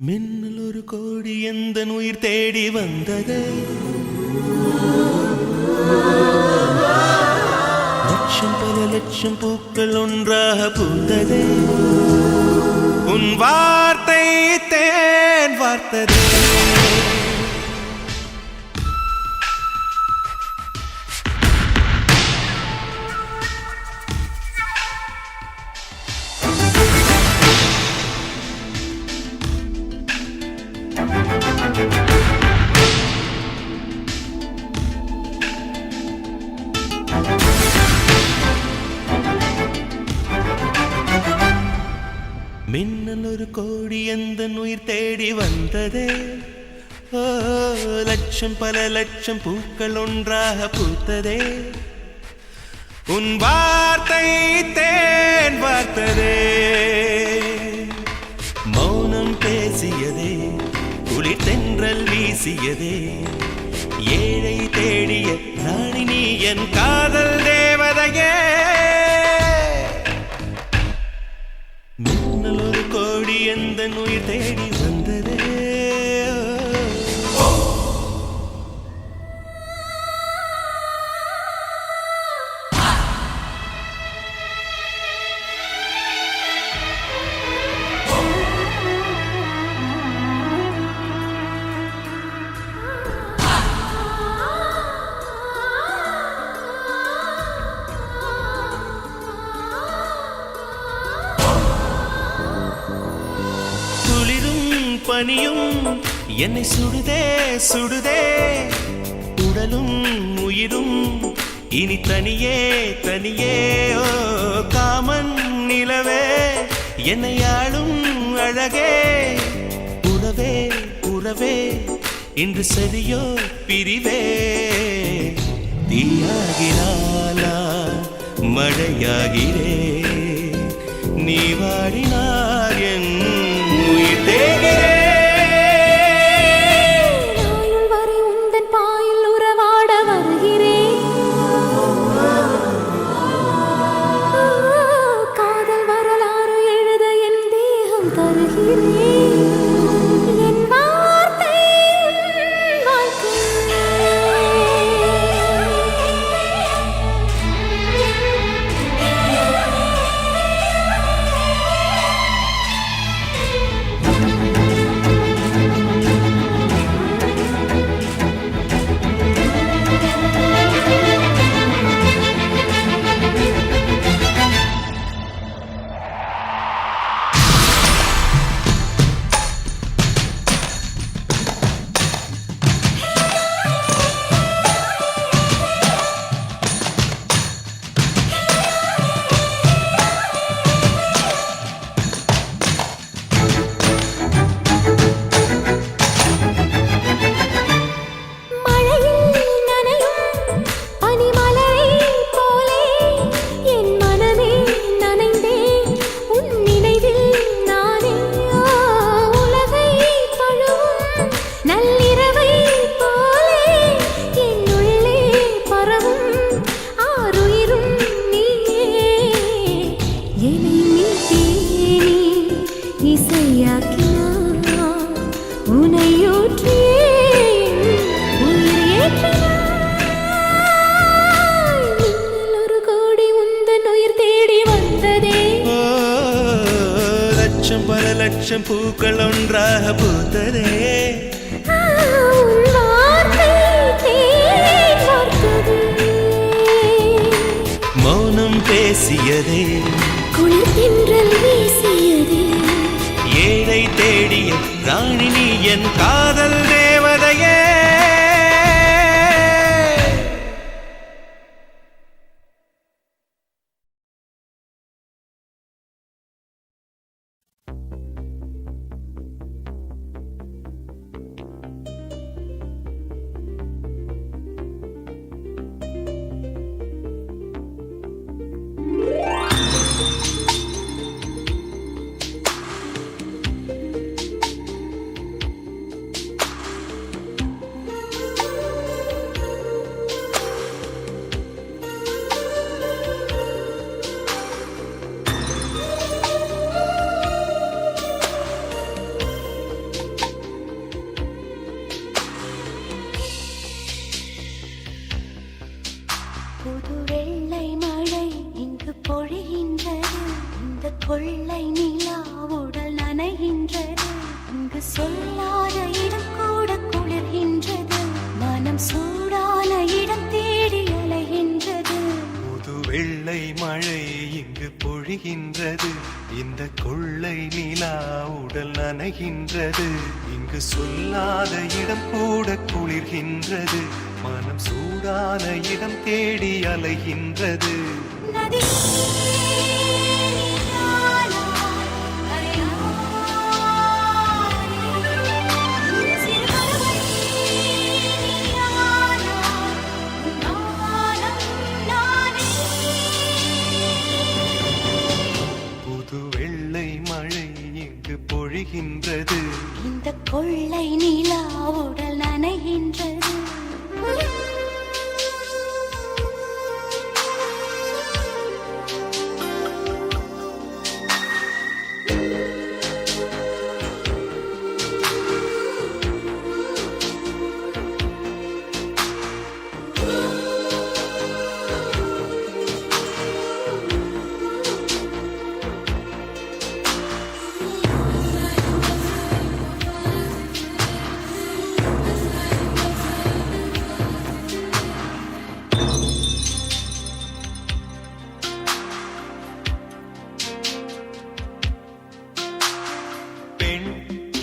மின்னல் ஒரு கோடி எந்த உயிர் தேடி வந்தது. லட்சம் பல லட்சம் பூக்கள் ஒன்றாக பூத்தது. உன் வார்த்தை தேன் வார்த்தது. மின்னல் ஒரு கோடி எந்த உயிர் தேடி வந்ததே. ஓ, லட்சம் பல லட்சம் பூக்கள் ஒன்றாக பூத்ததே. உன் வார்த்தை தேன் வார்த்ததே. மௌனம் பேசியதே, குளிர் தென்றல் வீசியதே. ஏழை தேடிய ராணி நீ என் காதல் தேவதையே. மின்னல் ஒரு கோடி எந்த உயிர் தேடி வந்ததே. பனியும் என்னை சுடுதே சுடுதே. உடலும் உயிரும் இனி தனியே தனியே. ஓ காமன் நிலவே, என்னை ஆளும் அழகே. உறவே உறவே, இன்று சரியோ பிரிவே. தீயாகினாலா மழையாகிறே. நீ வாடினார் என் உயிர் தேகிறே. பல லட்சம் பூக்கள் ஒன்றாக பூத்ததே. மௌனம் பேசியதே, குளிர் தென்றல் வீசியதே. ஏழை தேடிய ராணி நீ என் காதல் தேவதையே. சொல்லாத இடம் கூட குளிர்கின்றது, மனம் சூடான இடம் தேடி அலைகின்றது. புது வெள்ளை மழை இங்கு பொழிகின்றது, இந்த கொள்ளை நிலா உடல் நனைகின்றது. இங்கு சொல்லாத இடம் கூட குளிர்கின்றது, மனம் சூடான இடம் தேடி அலைகின்றது. நதி பொழிகின்றது, இந்த கொள்ளை நிலா உடல் நனைகின்றது.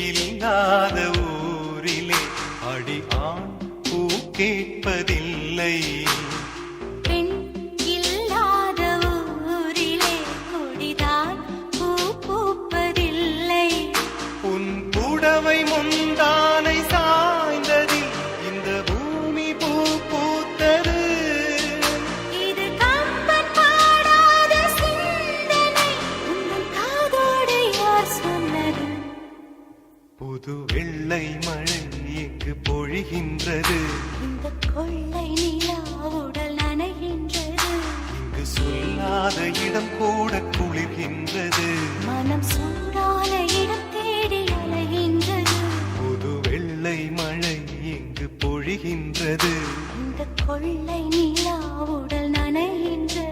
இல்லாத ஊரிலே அடி ஆண் பூ கேட்பதில்லை. பெண் இல்லாத ஊரிலே கொடிதான் பூ பூப்பதில்லை. உன் புடவை முந்தானை சாய்ந்ததில் இந்த பூமி பூ பூத்தது. இது கம்பன் பாடாத சிந்தனை, உங்கள் காதோடு யார் சொன்னது? புது வெள்ளை மழை இங்கு பொழிகின்றது, இந்த கொள்ளை நிலா உடல் நனைகின்றது. இங்கு சொல்லாத இடம் கூட குளிர்கின்றது, மனம் சூடான இடம் தேடி அலைகின்றது. புது வெள்ளை மழை இங்கு பொழிகின்றது, இந்த கொள்ளை நிலா உடல் நனைகின்றது.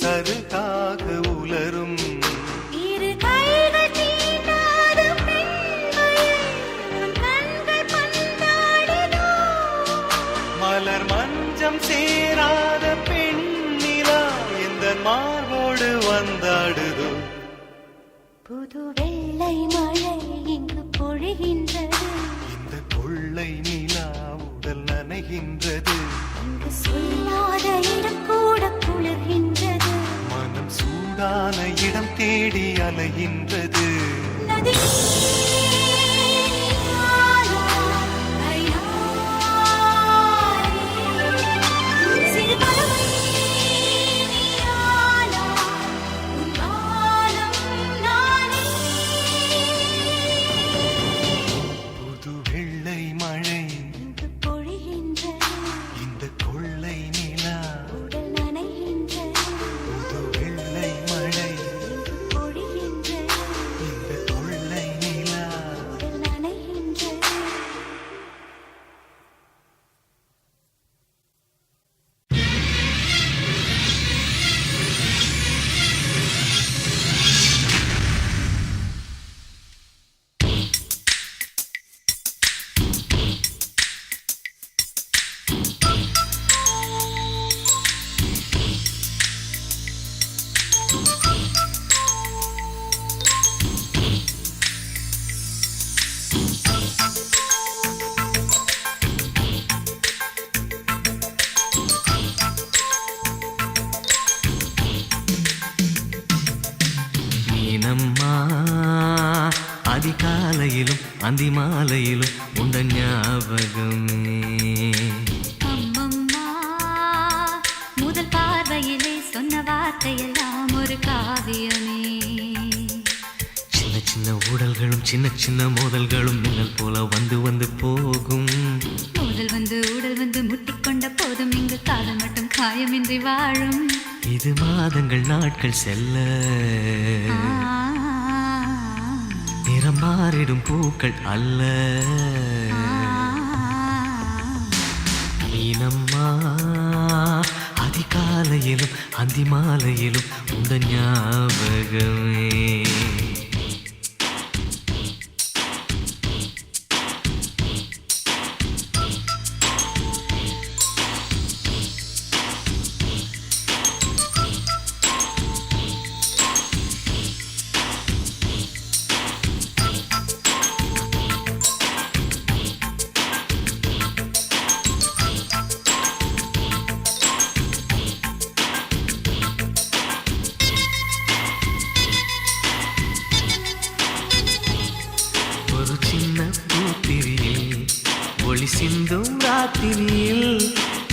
சருகாக உலரும். இரு கைகள் தீண்டாத பெண்மையை கண்கள் பந்தாடினோ. மலர் மஞ்சம் சேராத பெண்ணிலா எந்த மார்போடு வந்தாடுதோ. புது வெள்ளை மழை இங்கு பொழிகின்றது, இந்த கொள்ளை நிலா உடல் நனைகின்றது. இங்கு சொல்லாத இடம் கூட குளிர்கின்றது, மனம் சூடான இடம் தேடி அலைகின்றது. நதி புது வெள்ளை மழை இங்கு பொழிகின்றது, இந்த கொள்ளை நிலா உடல் நனைகின்றது. புது வெள்ளை மழை இங்கு பொழிகின்றது, இந்த கொள்ளை நிலா அந்தி மாலையிலும் உண்ட ஞாபகமே. அம்மம்மா, முதல் பார்வையிலே சொன்ன வார்த்தையெல்லாம் ஒரு காவியமே. சின்ன சின்ன ஊடல்களும் சின்ன சின்ன மோதல்களும் மின்னல் போல வந்து வந்து போகும். மோதல் வந்து ஊடல் வந்து முட்டிக்கொண்ட போதும் இங்கு காதல் மட்டும் காயமின்றி வாழும். இது மாதங்கள் நாட்கள் செல்ல நிறம் மாறிடும் பூக்கள் அல்ல. மீனம்மா, அதிகாலையிலும் அந்தி மாலையிலும் உந்த ஞாபகமே. ஒரு சின்ன பூத்திரியில் ஒளி சிந்தும் ராத்திரியில்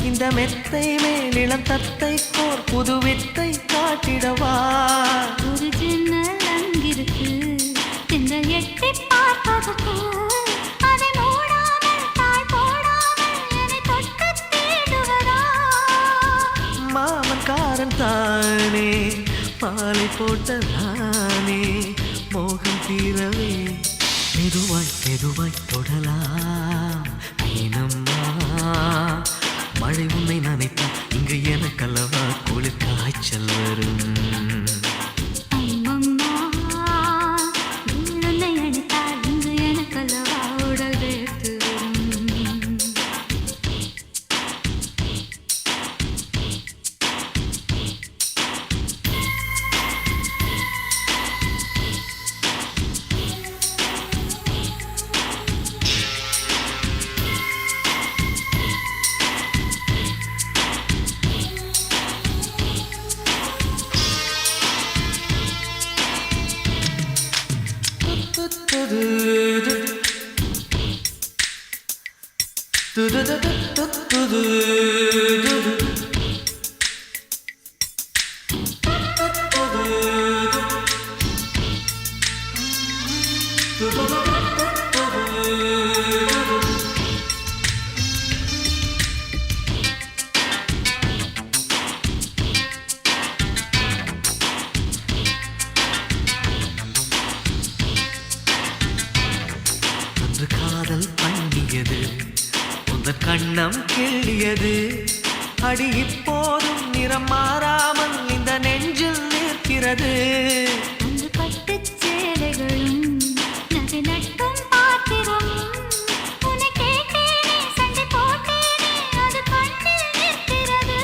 இந்த மெத்தை மேலிளம் தத்தை கோர் புது வித்தை காட்டிடவா. ஒரு ஜன்னல் அங்கிருக்கு, திங்கள் எட்டி பார்ப்பதற்கு. அதை மூடாமல் தாழ் போடாமல் என்னை தொட்டு தேடுவதா. மாமன் காரன் தானே மாலை போட்ட நானே மோகம் தீரவே மெதுவாய் மெதுவாய் தொடலாம். மீனம்மா, மழை உன்னை நினைத்தால் இங்கு எனக்கல்லவா குளிர் காய்ச்சல் வரும். அம்மம்மா, உன்னை அணைத்தால் இங்கு எனக்கல்லவா உடல் வேர்த்து வரும். அன்று காதல் பண்ணியது உந்தன் கண்ணம் கிள்ளியது. அடி இப்போதும் நிறம் மாறாமல் இந்த நெஞ்சில் நிற்கிறது. அன்று பட்டுச் சேலைகளும் நகை நட்டும் பாத்திரமும். உன்னை கேட்டேனே, சண்டை போட்டேனே, அது கண்ணில் நிற்கிறது.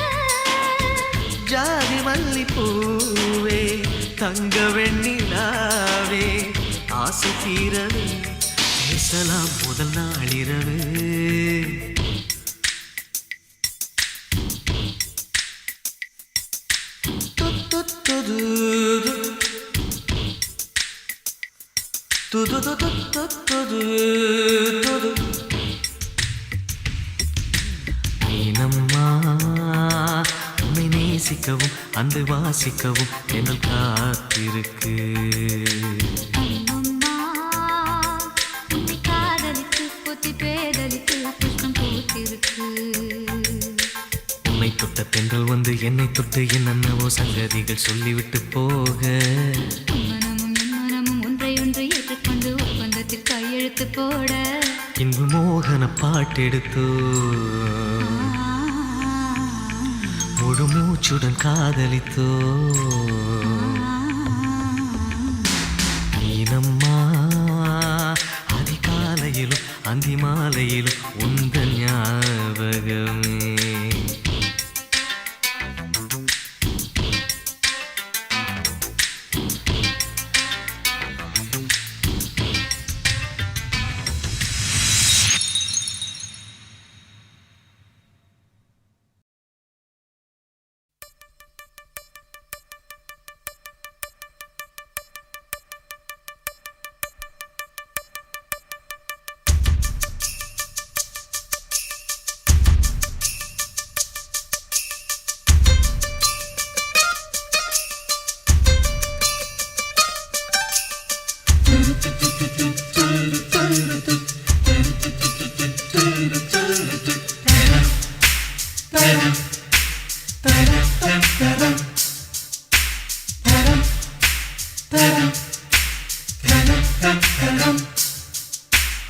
ஜாதி மல்லிப்பூவே தங்க வெண்ணிலாவே ஆசை தீரவே பேசலாம் முதல் நாளிரவு. மீனம்மா, உன்னை நேசிக்கவும் அன்று வாசிக்கவும் என்னல் காத்திருக்கு. அம்மம்மா, உன்னை காதலித்து புத்தி பேதலித்து புஷ்பம் பூத்திருக்கு. உன்னை தொட்ட பெண்கள் வந்து என்னை தொட்டு என்னென்னவோ சங்கதிகள் சொல்லிவிட்டு போக. மனமும் என் மனமும் ஒன்றையொன்று ஏற்றுக்கொண்டு ஒப்பந்தத்தில் கையெழுத்து போட. இன்பு மோகன பாட்டெடுத்தோ முழு மூச்சுடன் காதலித்தோ. மீனம்மா, அதிகாலையிலும் அந்தி மாலையிலும் உந்த ஞாபகமே.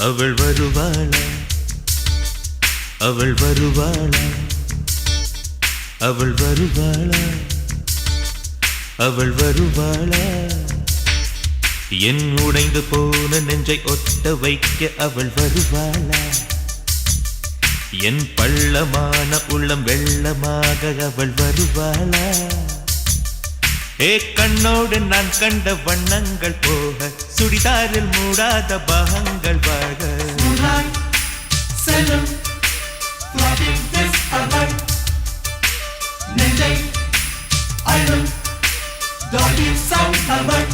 அவள் வருவாளா அவள் வருவாளா அவள் வருவாளா அவள் வருவாளா என் உடைந்து போன நெஞ்சை ஒட்ட வைக்க அவள் வருவாளா என் பள்ளமான உள்ளம் வெள்ளமாக அவள் வருவாளா ஏ கண்ணோடு நான் கண்ட வண்ணங்கள் போக சுடிதாரில் மூடாத பாகங்கள் வாழ செல்லும் அவள் நெஞ்சை அழும் டாலி சவுண்ட் அவள்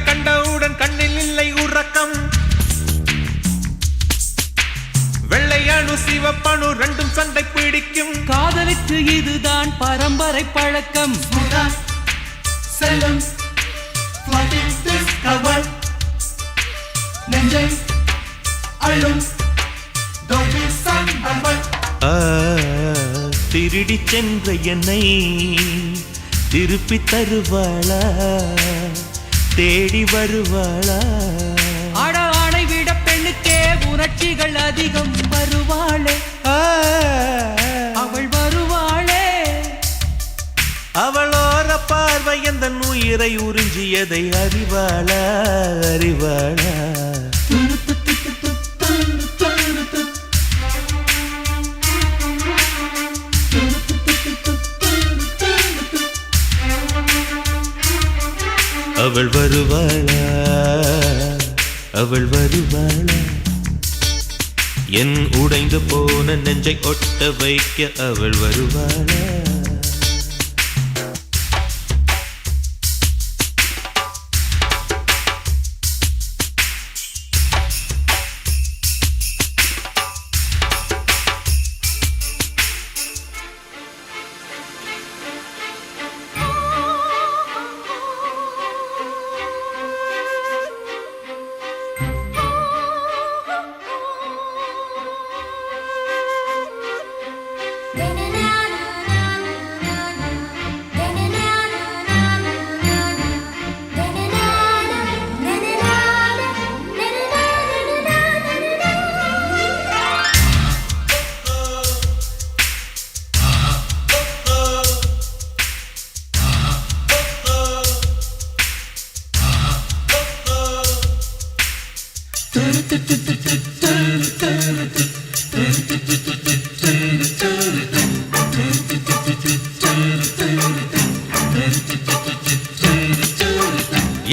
கண்டவுடன் கண்ணில் இல்லை உறக்கம் வெள்ளையணு சிவப்பணு ரெண்டும் சண்டை பிடிக்கும் காதலுக்கு இதுதான் பரம்பரை பழக்கம் செல்லும் அவள் நெஞ்சை அழும் டாலி சவுண்ட் அவள் திருடி சென்ற என்னை திருப்பி தருவாளா தேடி வருவாளா அட ஆணை விட பெண்ணுக்கே உணர்ச்சிகள் அதிகம் வருவாளே அவள் வருவாளே அவளோர பார்வை எந்த உயிரை உறிஞ்சியதை அறிவாளா அறிவாளா அவள் வருவாளா அவள் வருவாளா என் உடைந்து போன நெஞ்சை ஒட்ட வைக்க அவள் வருவாளா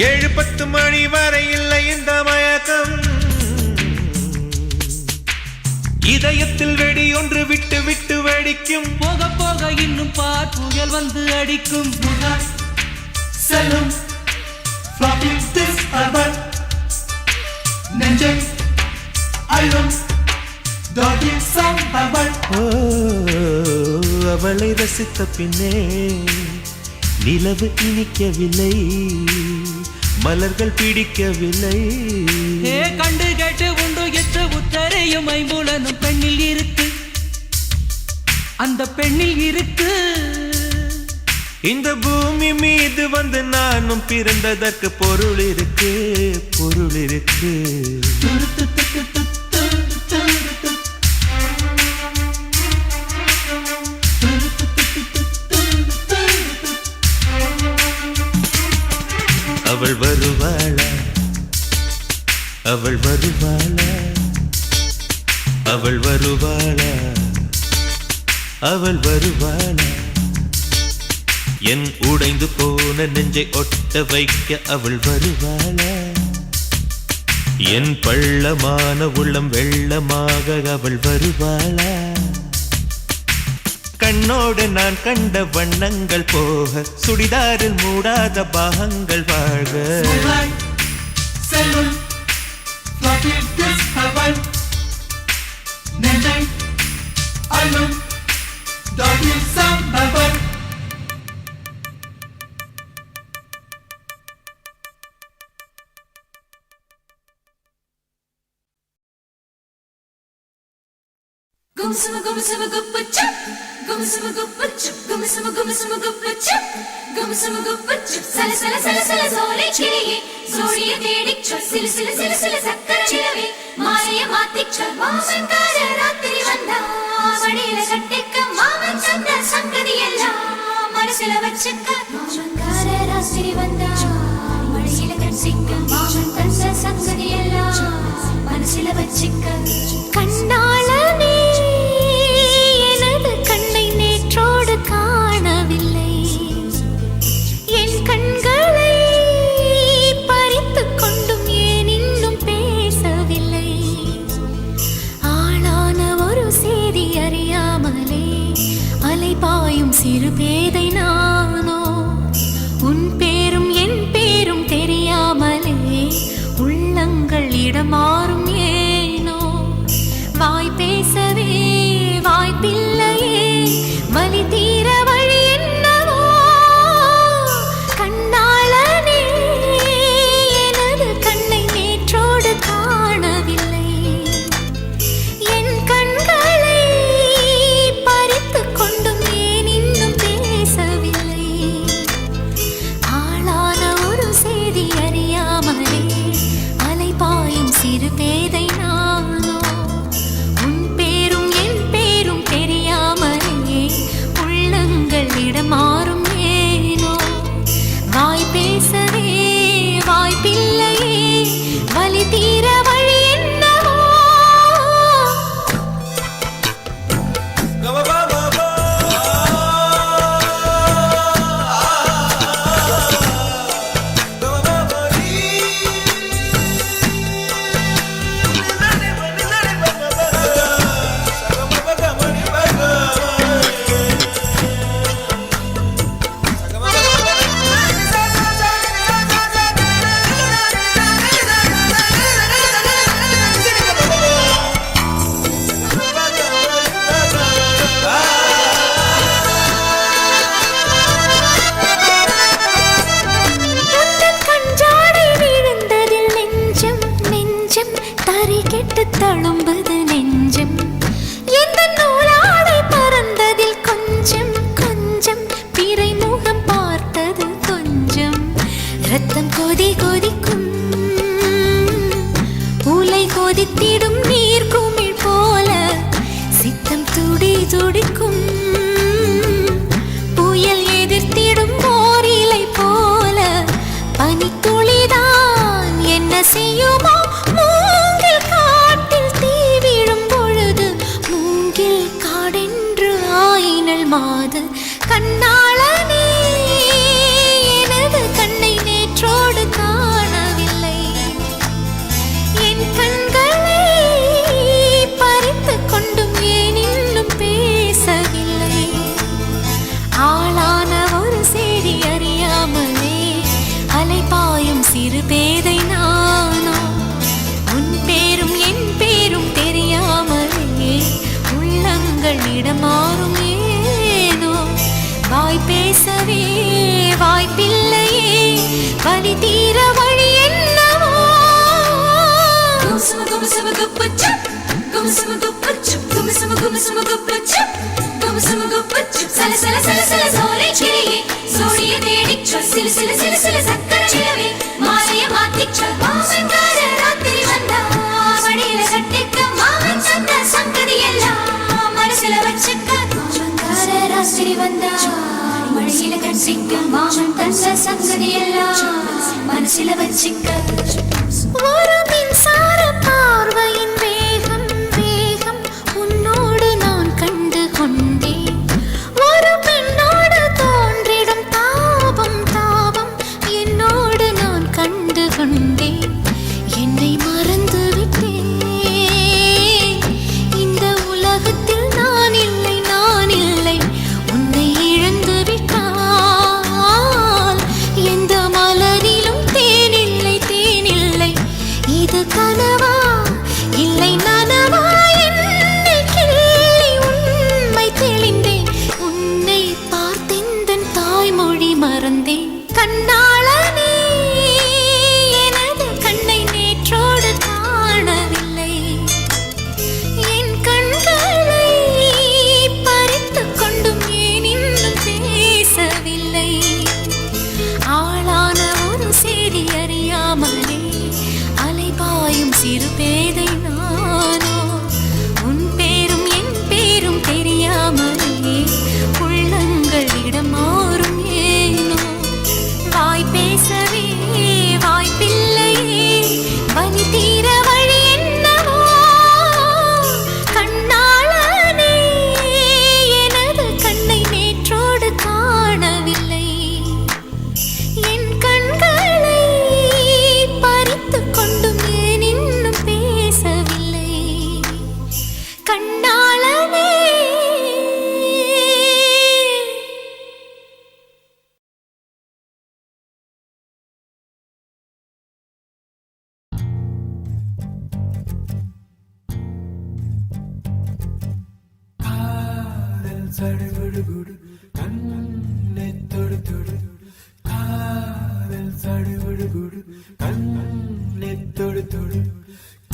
ஏழு 10 மணி வரை இல்லை இந்த மயக்கம் இதயத்தில் வெடி ஒன்று விட்டு விட்டு வெடிக்கும் போக போக இன்னும் பார் புயல் வந்து அடிக்கும் செல்லும் அவள் நெஞ்சை அழும் டாலி சவுண்ட் அவள் அவளை ரசித்த பின்னே நிலவு இனிக்கவில்லை மலர்கள் பிடிக்கவில்லை கண்டு கேட்டு உண்டு எட்டு உத்தரையும் ஐம்புலனும் பெண்ணில் இருக்கு அந்த பெண்ணில் இருக்கு இந்த பூமி மீது வந்து நானும் பிறந்ததற்கு பொருள் இருக்கு பொருள் இருக்கு அவள் வருவாளா அவள் வருவாளா அவள் வருவாளா அவள் வருவாளா என் உடைந்து போன நெஞ்சை ஒட்ட வைக்க அவள் வருவாளா என் பள்ளமான உள்ளம் வெள்ளமாக அவள் வருவாளா? கண்ணோடு நான் கண்ட வண்ணங்கள் போக சுடிதாரில் மூடாத பாகங்கள் வாழ்க. செல்லும் நெஞ்சை அள்ளும் டாட்டில் சம்பவம். Gumsuma gumsuma guppuchup, gumsuma guppuchup, gumsuma gumsuma guppuchup, gumsuma guppuchup. Sala sala sala sala zole chiliye, zoliye dedichcha, sila sila sila sila sakkara chilave, maaliya maathicha, maavenkara rathiri vanda, vadiyila kattikka maaven sanda sangadhi ella, manasila vachikka, maavenkara rathiri vanda, vadiyila kattikka maaven sanda sangadhi ella, manasila vachikka. கண்ணாளனே எனது கண்ணை நேற்றோடு காணவில்லை, என் கண்களை பறித்துக் கொண்டும் ஏன் இன்னும் பேசவில்லை. ஆளான ஒரு செய்தி அறியாமலே அலைபாயும் சிறு பேதை நானோ, உன் பேரும் என் பேரும் தெரியாமலே உள்ளங்கள் இடமாறும் ஏனோ. வாய் பேசவே வாய்ப்பில்லையே, வலி தீர வழி என்னவோ. கண்ணாளனே எனது கண்ணை நேற்றோடு காணவில்லை, என் கண்களை பறித்துக் கொண்டும் ஏன் இன்னும் பேசவில்லை. ஆளான ஒரு செய்தி அறியாமலே அலைபாயும் சிறு பேதை நானோ, மாறும் ஏனோ. வாய் பேசவே வாய்ப்பில்லையே, வலி தீர வழி என்னவோ. தழும்புது நெஞ்சம், எந்த நூலாடை பறந்ததில் கொஞ்சம் கொஞ்சம் பிறை முகம் பார்த்தது கொஞ்சம். ரத்தம் கொதி கொதிக்கும், உலை கொதித்திடும் நீர் குமிழ் போல சித்தம் துடி துடிக்கும். புயல் எதிர்த்திடும் ஓரிலை போல பனித்துளிதான் என்ன செய்யுமோ. மாது கண்ணாளனே எனது கண்ணை நேற்றோடு காணவில்லை, என் கண்களை பறித்துக் கொண்டும் ஏன் இன்னும் பேசவில்லை. ஆளான ஒரு செய்தி அறியாமலே அலைபாயும் சிறு பேதை நானோ, உன் பேரும் என் பேரும் தெரியாமலே உள்ளங்கள் இடமாறும். வாய் பேசவே வாய்ப்பில்லையே, வலி தீர வழி என்னவோ. கும்சும கும்சும குப்புச்சுப், கும்சும குப்புச்சுப், கும்சும கும்சும குப்புச்சுப், கும்சும குப்புச்சுப். சல சல சல சல சோலை கிளியே, சோடிய தேடிச்ச, சில சில சில சில சக்கர நிலவே, மாலைய மாத்திச்ச, மாமன்கார ராத்திரி வந்தா, வடியில கட்டிக்க மாமன் சந்த சங்கதி எல்லாம் மனசுல வச்சுக்க. மாமன்கார ராத்திரி வந்தா, மடியில கட்டிக்க மாமன் தந்த சங்கதி எல்லாம் மனசுல வச்சுக்க. ஒரு மின்சார பார்வையின் வேகம் வேகம் உன்னோடு நான் கண்டு கொண்டேன். ஒரு பெண்ணோடு தோன்றிடும் தாபம் தாபம் என்னோடு நான் கண்டு கொண்டேன். என்னை மற சடுகுடுகுடு கண்ணை தொடு தொடு காதல் சடுகுடுகுடு கண்ணை தொடு தொடு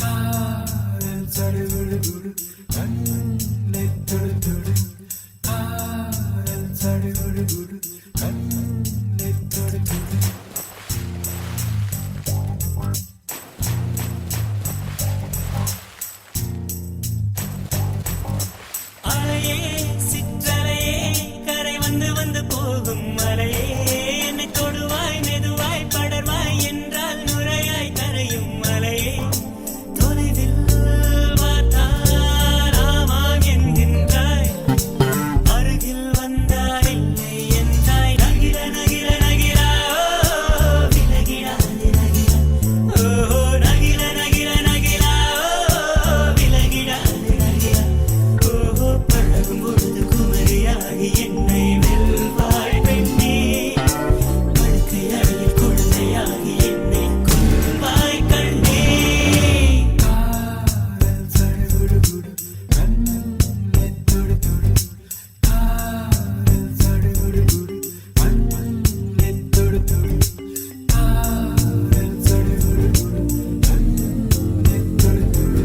காதல் சடுகுடுகுடு கண்ணை தொடு தொடு காதல் சடுகுடுகுடு கண்ணை தொடு தொடு அலையே சிற்றலையே கரை வந்து வந்து போகும் மலையே என்னை தொடுவாய் மெதுவாய் படர்வாய் என்றால் நுரையாய் கரையும் மலையே தொலைவில் பார்த்தால் ஆமாம் என்கின்றாய் அருகில் வந்தால் இல்லை என்றாய் நகிர நகிர நகிரா ஓ விலகிடாது நகிரா ஓ நகிர நகிர நகிரா ஓ விலகிடாது நகிரா ஓஹோ பழகும் பொழுது குமரியாகி என்னை வெல்வாய் பெண்ணே படுக்கை அறையில் குழந்தையாகி என்னை கொல்வாய் கண்ணே காதல் சடுகுடுகுடு கண்ணை தொடு தொடு காதல் சடுகுடுகுடு கண்ணை தொடு தொடு காதல் சடுகுடுகுடு கண்ணை தொடு தொடு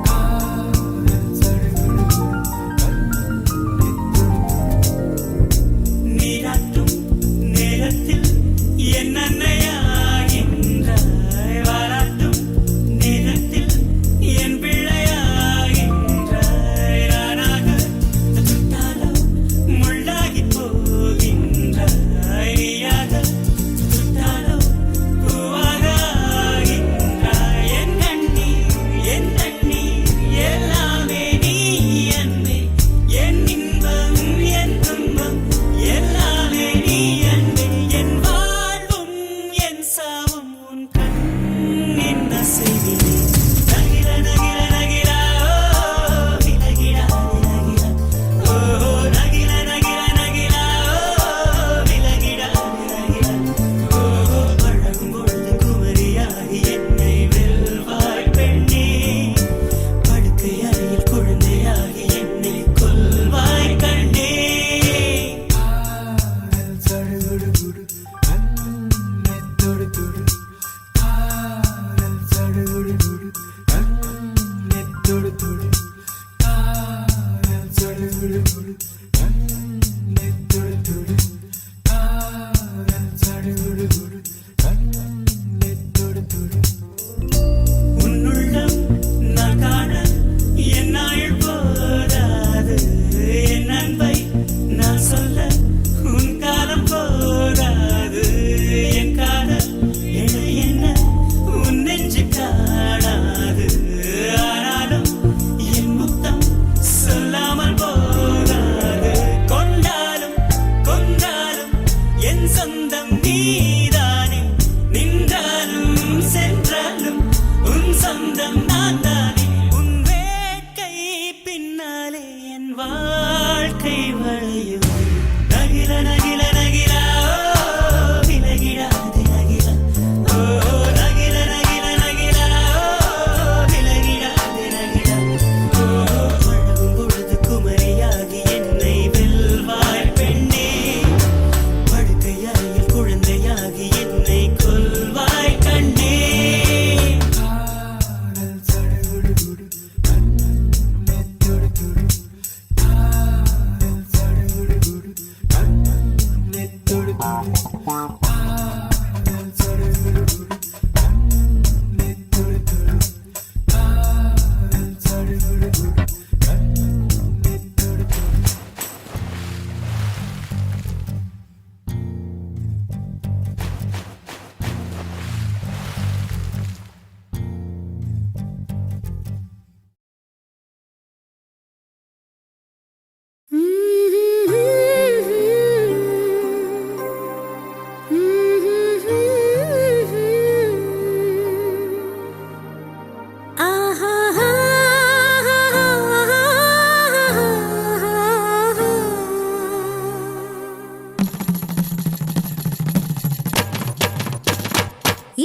காதல் சடுகுடுகுடு கண்ணை தொடு நீராட்டும் நேரத்தில் என் அன்னையாகின்றாய் வாராட்டும் நேரத்தில் என் பிள்ளையாகின்றாய் நானாக சுட்டாலோ முள்ளாகி போகின்றாய் நீயாக சுட்டாலோ பூவாக ஆகின்றாய் என் கண்ணீர் எல்லாமே நீ அன்பே என் இன்பம் என் துன்பம் எல்லாமே நீ அன்பே என் வாழ்வும் என் சாவும் உன் கண்ணின் அசைவிலே நகிர நகிர நகிரா ஓ விலகிடா நகிரா ஓ நகிர நகிர நகிரா ஓ விலகிடா நகிரா ஓ பழகும் பொழுது குமரியாகி என்னை வெல்வாய் பெண்ணே படுக்கை அறையில் குழந்தையாகி என்னை கொல்வாய் கண்ணே காதல் சடுகுடுகுடு கண்ணை தொடு தொடு காதல் சடுகுடுகுடு கண்ணை தொடு தொடு காதல் சடுகுடுகுடு கண்ணை தொடு தொடு காதல் சடுகுடுகுடு கண்ணை தொடு தொடு உன்னுள்ளம் நான் காண என் நாள் போதாது என் அன்பை நான் சொல்ல உன் காலம் போதாது என் காதல் என என்ன உன் நெஞ்சு காணாது ஆனாலும் என் முத்தம் சொல்லாமல் போகாது கொண்டாலும் கொன்றாலும் என் சொந்தம் நீதானே நின்றாலும் சென்றாலும் உன் சொந்தம் நான் தானே உன் வேட்கை பின்னாலே என் வாழ்க்கை வளையும் நகிர நகிர நகிரா ஓ விலகிடாது நகிரா ஓ நகிர நகிர நகிரா ஓ விலகிடாது நகிரா ஓ பழகும் பொழுது குமரியாகி என்னை வெல்வாய் பெண்ணே படுக்கை அறையில் குழந்தையாகி என்னை கொல்வாய் கண்ணே காதல் சடுகுடுகுடு கண்ணை தொடு தொடு காதல் சடுகுடுகுடு கண்ணை தொடு தொடு காதல் சடுகுடுகுடு கண்ணை தொடு தொடு காதல் சடுகுடுகுடு கண்ணை தொடு தொடு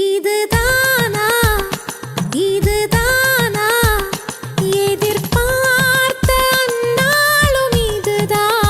இதுதானா இதுதானா எதிர்பார்த்த அந்நாளும் இதுதான்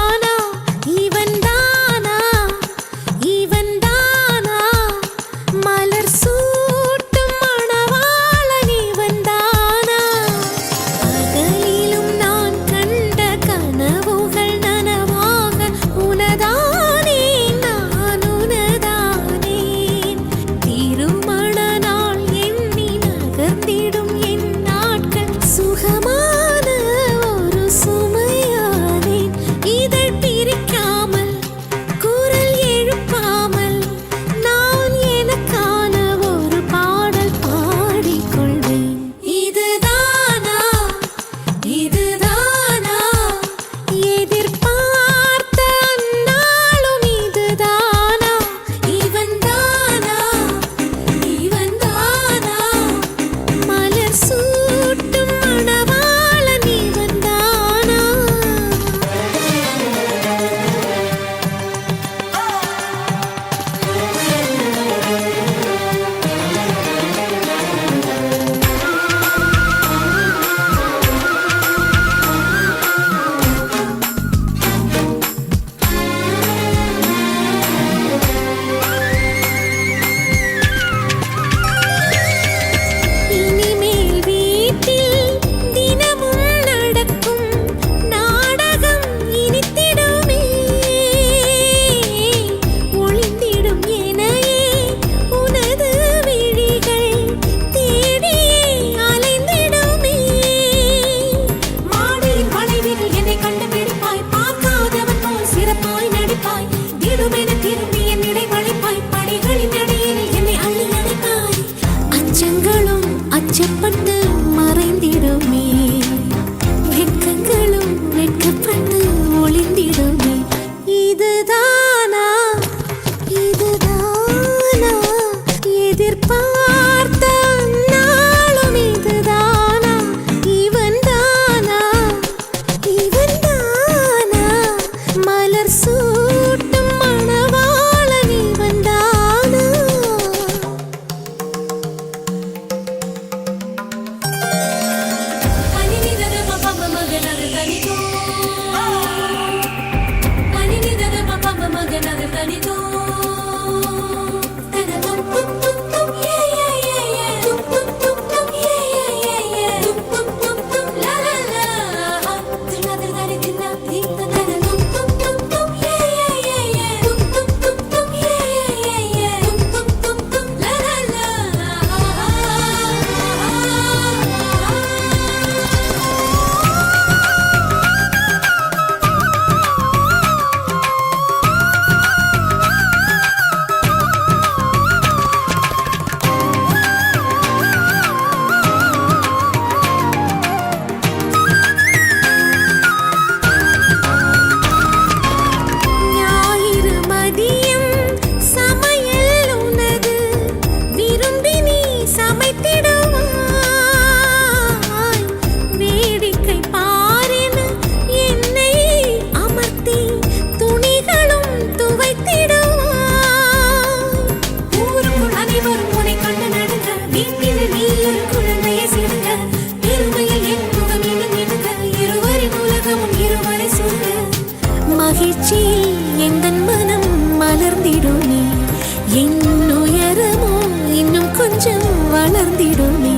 என் உயரமோ இன்னும் கொஞ்சம் வளர்ந்திடுமே.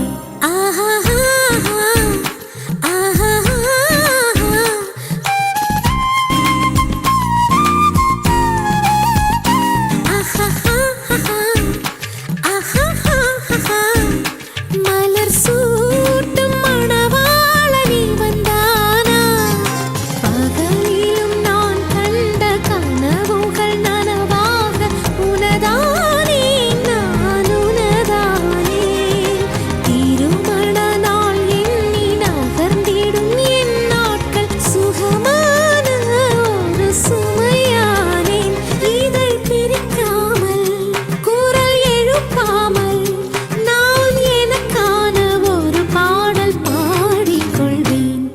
ஆஹா மலர் சூட்டும் மணவாளனி வந்தானா, பகலிலும் நான் கண்ட கனவுகள் நனவாக உனதானே நான் உனதானே. திருமண நாள் எண்ணி நகர்ந்திடும் என் நாட்கள் சுகமான ஒரு சுமையானேன். இதை பிரிக்காமல் குரல் எழுப்பாமல் நான் எனக்கான ஒரு பாடல் பாடிக்கொள்வேன்.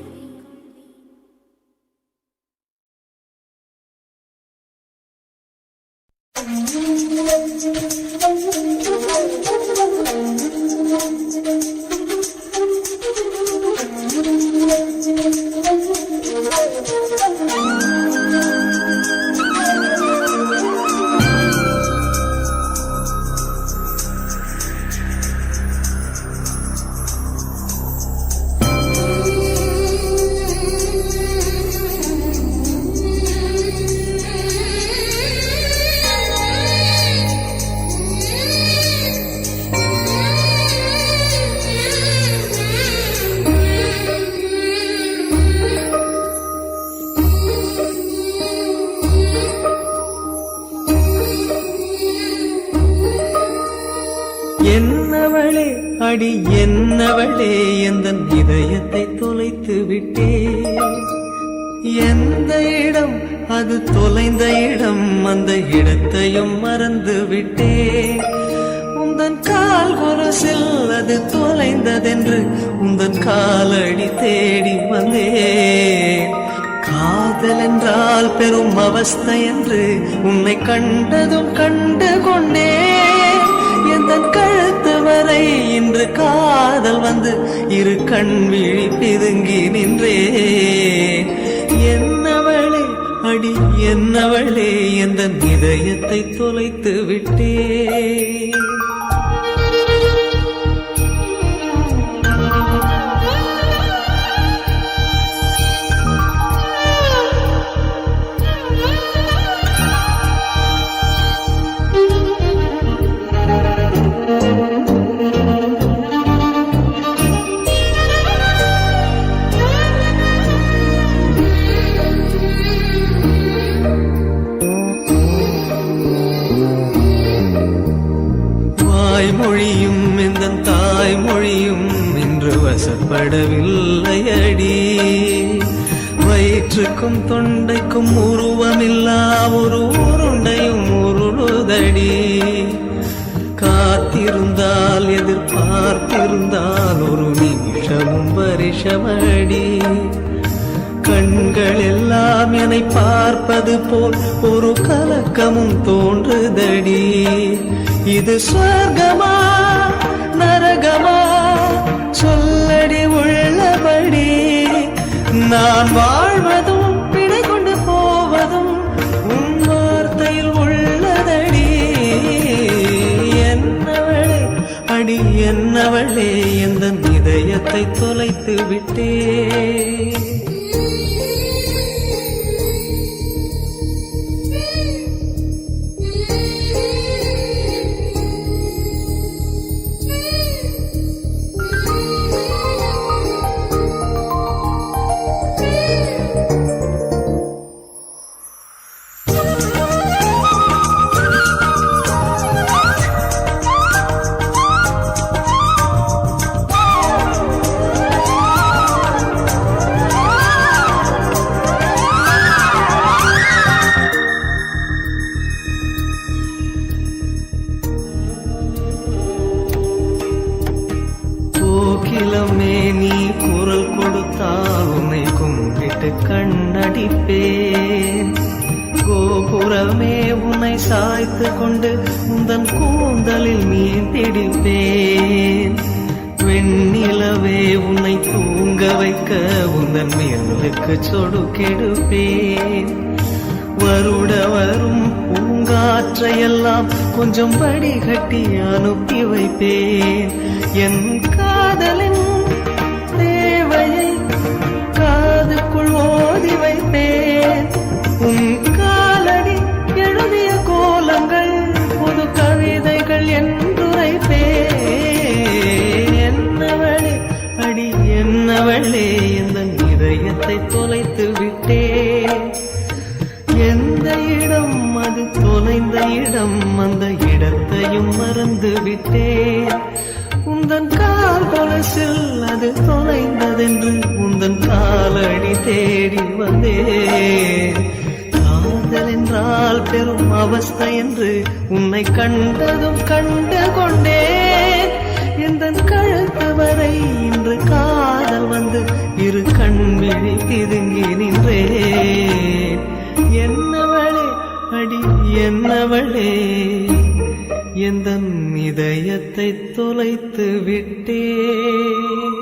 என்னவளே அடி என்னவளே எந்தன் இதயத்தை தொலைத்து விட்டே. எந்த இடம் அது தொலைந்த இடம், அந்த இடத்தையும் மறந்து விட்டே. உந்தன் கால் கொரசில் அது தொலைந்ததென்று உந்தன் காலடி தேடி வந்தே. காதல் என்றால் பெரும் அவஸ்தை என்று உன்னை கண்டதும் கண்டு கொண்டே. எந்தன் கழுத்து வரை இன்று காதல் வந்து இரு கண் விழி பிதுங்கி நின்றே. என்னவளே அடி என்னவளே எந்தன் இதயத்தை தொலைத்து விட்டே. மொழியும் இந்த தாய்மொழியும் இன்று வசப்படவில்லையடி. வயிற்றுக்கும் தொண்டைக்கும் உருவமில்லா ஒரு உருண்டையும் உருளுதடி. காத்திருந்தால் எதிர்பார்த்திருந்தால் ஒரு நிமிஷமும் வருஷமடி. கண்கள் எல்லாம் என்னை பார்ப்பது போல் ஒரு கலக்கமும் தோன்றுதடி. இது சொர்க்கமா நரகமா சொல்லடி உள்ளபடி. நான் வாழ்வதும் பிழை கொண்டு போவதும் உன் வார்த்தையில் உள்ளதடி. என்னவளே அடி என்னவளே எந்தன் இதயத்தை தொலைத்து விட்டே. கோகிலமே நீ குரல் கொடுத்தால் உன்னை கும்பிட்டு கண்ணடிப்பேன். கோபுரமே உன்னை சாய்த்து கொண்டு உந்தன் கூந்தலில் மீன் பிடிப்பேன். வெண்ணிலவே உன்னை தூங்க வைக்க உந்தன் மேலுக்கு சொடு கெடுப்பேன். வருட வரும் பூங்காற்றையெல்லாம் கொஞ்சம் வடிகட்டி அனுப்பி வைப்பேன் என் காதலின் தேவையை காதுக்குள் ஓதி வைப்பேன் உன் காலடி எழுதிய கோலங்கள் புது கவிதைகள் என்றுரைப்பேன் என்னவளே அடி என்னவளே இந்த இதயத்தை தொலைத்து விட்டேன் எந்த இடம் அது தொலைந்த இடம் அந்த இடத்தையும் மறந்து விட்டேன் உந்தன் கால் கொலசில் அது தொலைந்ததென்று உந்தன் காலடி தேடி வந்தேன் காதல் என்றால் பெரும் அவஸ்தை என்று உன்னை கண்டதும் கண்டு கொண்டேன் எந்தன் கழுத்து வரை இன்று காதல் வந்து இரு கண்விழி பிதுங்கி நின்றேன் என்னவளே அடி என்னவளே எந்தன் இதயத்தை தொலைத்து விட்டேன்